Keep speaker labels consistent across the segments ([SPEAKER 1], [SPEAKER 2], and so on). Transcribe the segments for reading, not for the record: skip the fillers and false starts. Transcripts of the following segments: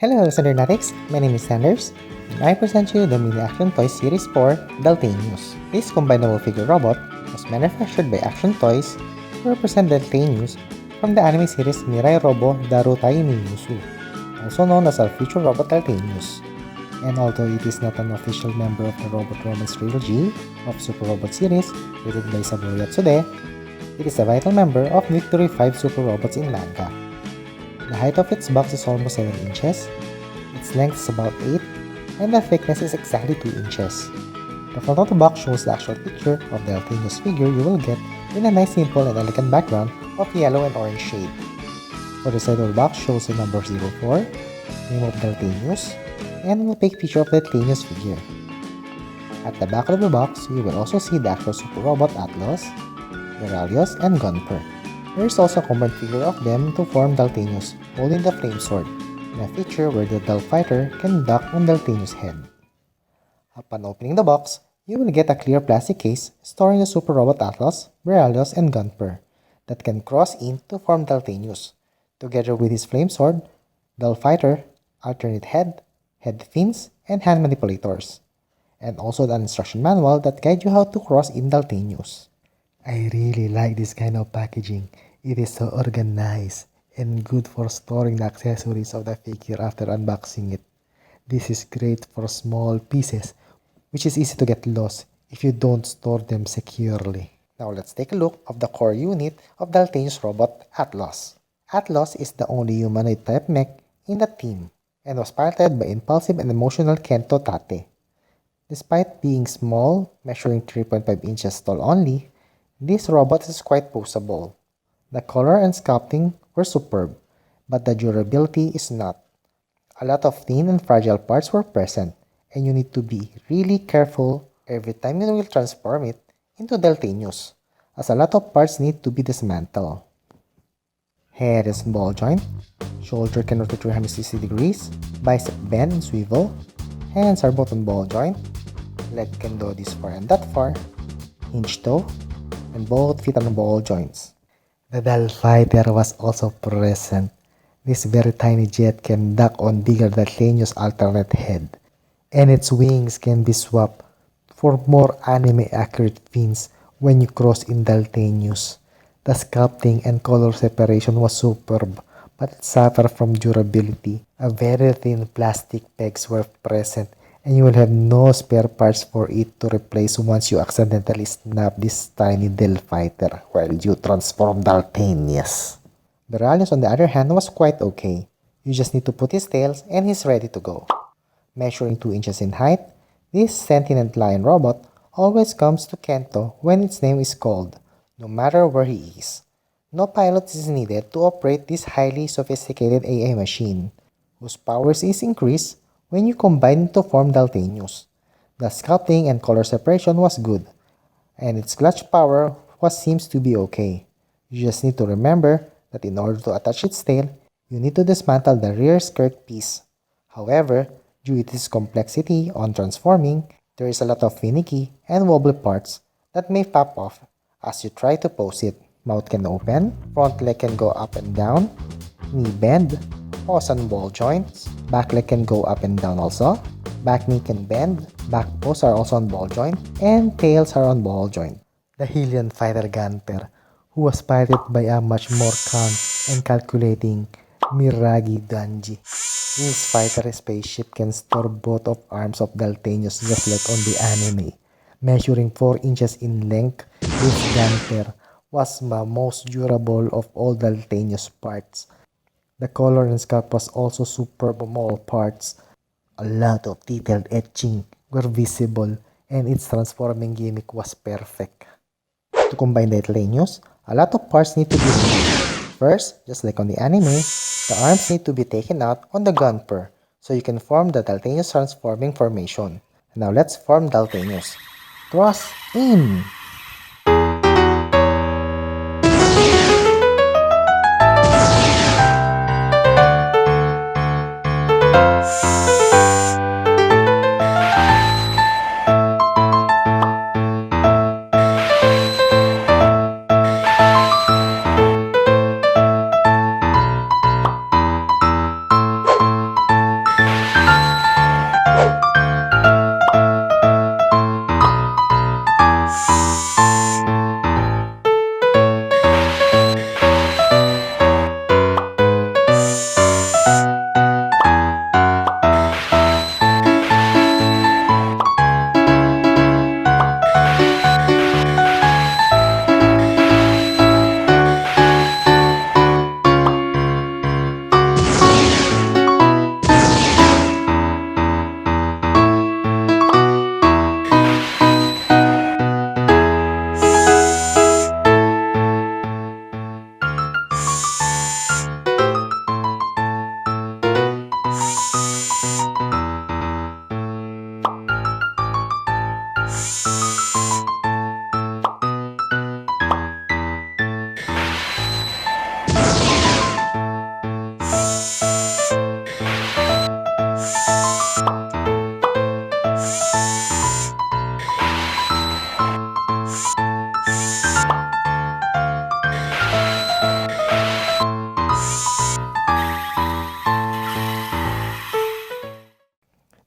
[SPEAKER 1] Hello listener Natics, my name is Sanders, and I present you the Mini Action Toys Series 4 Daltanius. This combinable figure robot was manufactured by Action Toys to represent Daltanius from the anime series Mirai Robo Darutai ni Yusu, also known as our future robot Daltanius. And although it is not an official member of the Robot Romance trilogy of Super Robot series created by Saburo Yatsude, it is a vital member of Victory 5 Super Robots in manga. The height of its box is almost 7 inches, its length is about 8, and the thickness is exactly 2 inches. The front of the box shows the actual picture of the Daltanius figure you will get in a nice simple and elegant background of yellow and orange shade. For the side of the box shows the number 04, name of Daltanius, and an opaque picture of the Daltanius figure. At the back of the box, you will also see the actual Super Robot Atlas, Beralios, and Gunper. There is also a combined figure of them to form Daltanius holding the flame sword, and a feature where the Dal fighter can dock on Daltanius' head. Upon opening the box, you will get a clear plastic case storing the Super Robot Atlas, Beralios, and Gunper that can cross in to form Daltanius, together with his flame sword, Dal fighter, alternate head, head fins, and hand manipulators, and also the instruction manual that guides you how to cross in Daltanius. I really like this kind of packaging. It is so organized and good for storing the accessories of the figure after unboxing it. This is great for small pieces, which is easy to get lost if you don't store them securely. Now let's take a look of the core unit of Daltanius robot Atlas. Atlas is the only humanoid type mech in the team and was piloted by impulsive and emotional Kento Tate. Despite being small, measuring 3.5 inches tall only, this robot is quite poseable. The color and sculpting were superb, but the durability is not. A lot of thin and fragile parts were present, and you need to be really careful every time you will transform it into Daltanius, as a lot of parts need to be dismantled. Head is ball joint, shoulder can rotate 360 degrees, bicep bend and swivel, hands are both on ball joint, leg can go this far and that far, hinge toe, and both feet on ball joints. The Dal fighter was also present. This very tiny jet can dock on bigger Daltanius alternate head, and its wings can be swapped for more anime-accurate fins when you cross in Daltanius. The sculpting and color separation was superb, but it suffered from durability. A very thin plastic pegs were present, and you will have no spare parts for it to replace once you accidentally snap this tiny Dal fighter while you transform Daltanius. Beralios, on the other hand, was quite okay. You just need to put his tails and he's ready to go. Measuring 2 inches in height, this sentient lion robot always comes to Kento when its name is called, no matter where he is. No pilot is needed to operate this highly sophisticated AI machine, whose powers is increased when you combine it to form Daltanius. The sculpting and color separation was good, and its clutch power seems to be okay. You just need to remember that in order to attach its tail, you need to dismantle the rear skirt piece. However, due to its complexity on transforming, there is a lot of finicky and wobbly parts that may pop off as you try to pose it. Mouth can open, front leg can go up and down, knee bend, paws on ball joints, back leg can go up and down also, back knee can bend, back paws are also on ball joint, and tails are on ball joint. The Hylian fighter Gunper, who was piloted by a much more calm and calculating Miragi Danji. This fighter spaceship can store both of arms of Daltanius just like on the anime. Measuring 4 inches in length, this Gunper was the most durable of all Daltanius parts. The color and sculpt was also superb on all parts. A lot of detailed etching were visible, and its transforming gimmick was perfect. To combine the Daltanius, a lot of parts need to be removed. First, just like on the anime, the arms need to be taken out on the Gunper, so you can form the Daltanius transforming formation. Now let's form Daltanius. Cross in!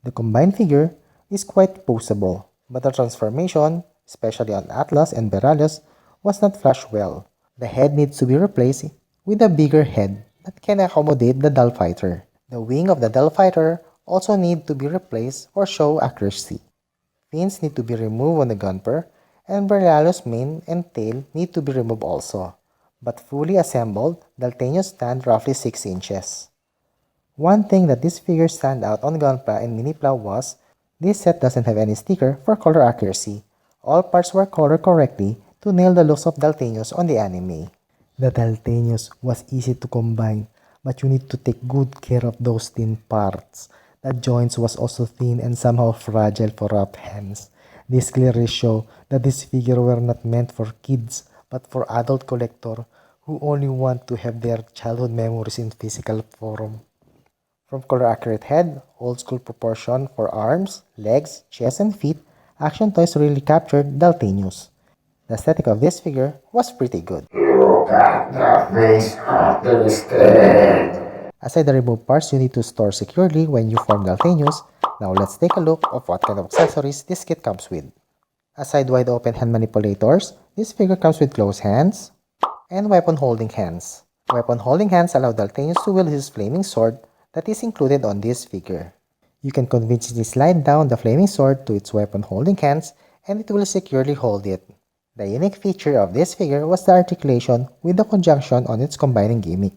[SPEAKER 1] The combined figure is quite poseable, but the transformation, especially on Atlas and Beralios, was not flashed well. The head needs to be replaced with a bigger head that can accommodate the Dal fighter. The wing of the Dal fighter also need to be replaced or show accuracy. Fins need to be removed on the Gunper, and Beralios' mane and tail need to be removed also. But fully assembled, Daltanius stand roughly 6 inches. One thing that this figure stand out on Gunpla and Minipla was, this set doesn't have any sticker for color accuracy. All parts were colored correctly to nail the looks of Daltanius on the anime. The Daltanius was easy to combine, but you need to take good care of those thin parts. The joints was also thin and somehow fragile for rough hands. This clearly show that this figure were not meant for kids, but for adult collector who only want to have their childhood memories in physical form. From color accurate head, old school proportion for arms, legs, chest, and feet, Action Toys really captured Daltanius. The aesthetic of this figure was pretty good. Aside the removed parts you need to store securely when you form Daltanius, now let's take a look of what kind of accessories this kit comes with. Aside wide open hand manipulators, this figure comes with closed hands and weapon holding hands. Weapon holding hands allow Daltanius to wield his flaming sword that is included on this figure. You can conveniently slide down the flaming sword to its weapon holding hands and it will securely hold it. The unique feature of this figure was the articulation with the conjunction on its combining gimmick.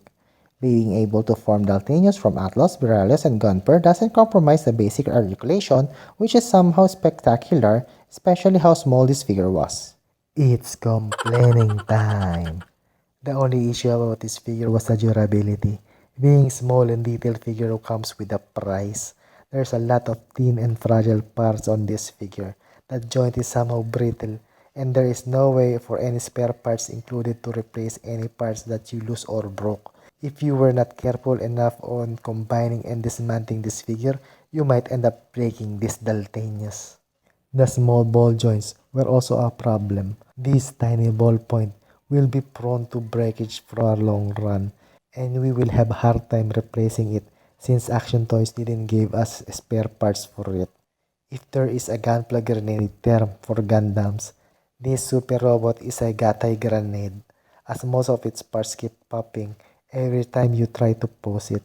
[SPEAKER 1] Being able to form Daltanius from Atlas, Beralios, and Gunper doesn't compromise the basic articulation, which is somehow spectacular, especially how small this figure was. It's complaining time! The only issue about this figure was the durability. Being small and detailed figure comes with a price. There's a lot of thin and fragile parts on this figure. The joint is somehow brittle, and there is no way for any spare parts included to replace any parts that you lose or broke. If you were not careful enough on combining and dismantling this figure, you might end up breaking this Daltanius. The small ball joints were also a problem. This tiny ball point will be prone to breakage for a long run, and we will have a hard time replacing it since Action Toys didn't give us spare parts for it. If there is a gunpla grenade term for Gundams, this super robot is a gatay grenade, as most of its parts keep popping every time you try to pose it.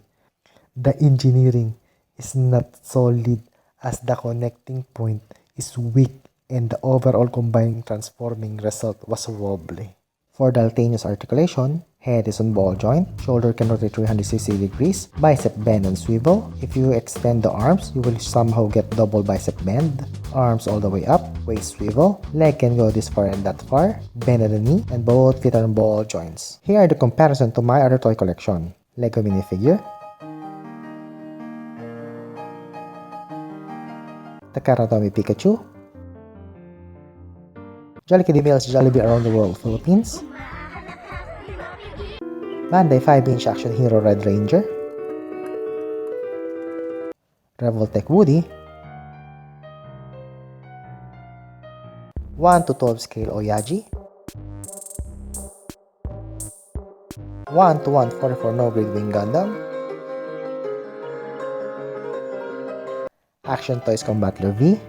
[SPEAKER 1] The engineering is not solid as the connecting point is weak and the overall combined transforming result was wobbly. For Daltanius articulation, head is on ball joint, shoulder can rotate 360 degrees, bicep bend and swivel. If you extend the arms, you will somehow get double bicep bend. Arms all the way up, waist swivel, leg can go this far and that far, bend at the knee, and both feet are on ball joints. Here are the comparison to my other toy collection. Lego minifigure, Takaratomi Pikachu, Jollibee Mills Jollibee Around the World Philippines, Bandai 5-inch Action Hero Red Ranger, Revoltech Woody, 1 to 12 scale Oyaji, 1 to 144 no grade Wing Gundam, Action Toys Combattler V,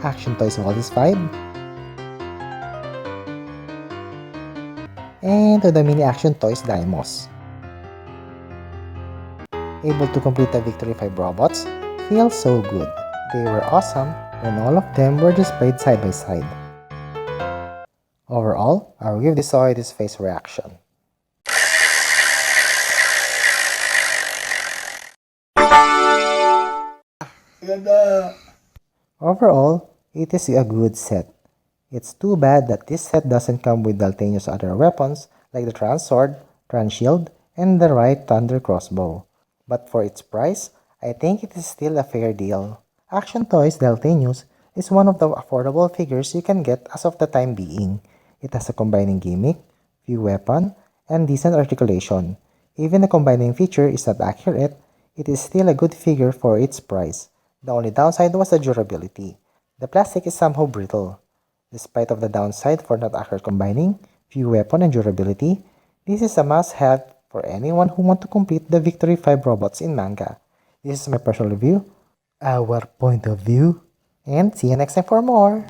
[SPEAKER 1] Action Toys Wallis 5, and to the Mini Action Toys Daimos. Able to complete the Victory 5 robots feels so good. They were awesome when all of them were displayed side by side. Overall, I will give this toy this face reaction. Overall, it is a good set. It's too bad that this set doesn't come with Daltanius' other weapons like the Trans Sword, Trans Shield, and the right Thunder Crossbow. But for its price, I think it is still a fair deal. Action Toys Daltanius is one of the affordable figures you can get as of the time being. It has a combining gimmick, few weapon, and decent articulation. Even the combining feature is not accurate, it is still a good figure for its price. The only downside was the durability. The plastic is somehow brittle. Despite of the downside for not accurate combining, few weapon and durability, this is a must-have for anyone who want to complete the Victory 5 robots in manga. This is my personal review, our point of view, and see you next time for more!